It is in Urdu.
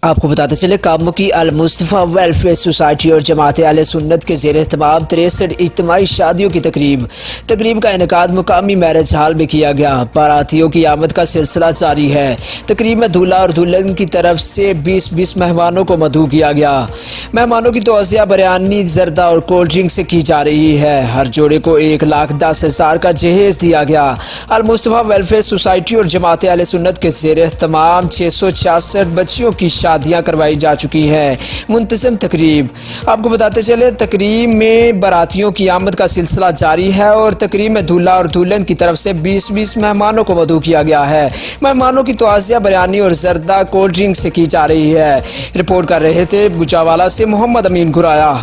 آپ کو بتاتے چلے کامکی المصطفیٰ ویلفیئر سوسائٹی اور جماعت اہل سنت کے زیر اہتمام 63 اجتماعی شادیوں کی تقریب کا انعقاد مقامی میرج ہال میں کیا گیا۔ باراتیوں کی آمد کا سلسلہ جاری ہے۔ تقریب میں دولہا اور دلہن کی طرف سے 20 مہمانوں کو مدعو کیا گیا۔ مہمانوں کی توزیع بریانی، زردہ اور کولڈ ڈرنک سے کی جا رہی ہے۔ ہر جوڑے کو 1,10,000 کا جہیز دیا گیا۔ المصطفیٰ ویلفیئر سوسائٹی اور جماعت اہل سنت کے زیر اہتمام 666 بچیوں کی شادیاں کروائی جا چکی ہے۔ منتظم تقریب آپ کو بتاتے چلے تقریب میں باراتیوں کی آمد کا سلسلہ جاری ہے اور تقریب میں دولہا اور دلہن کی طرف سے 20 مہمانوں کو مدعو کیا گیا ہے۔ مہمانوں کی توزیع بریانی اور زردہ کولڈ ڈرنک سے کی جا رہی ہے۔ رپورٹ کر رہے تھے گجرانوالہ سے محمد امین گرایا۔